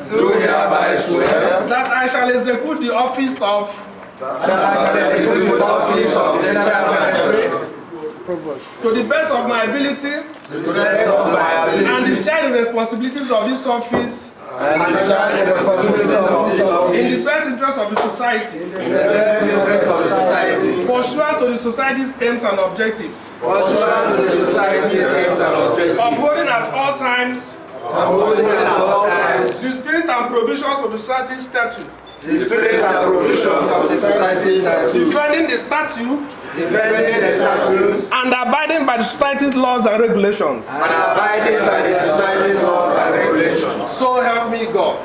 Do hereby swear that I shall execute the office of to the best of my ability and discharge the responsibilities of this office in the best interest of the society, pursuant to the society's aims and objectives, upholding at all times the spirit and provisions of the society's statute, defending the statute and abiding by the society's laws and regulations. So help me God.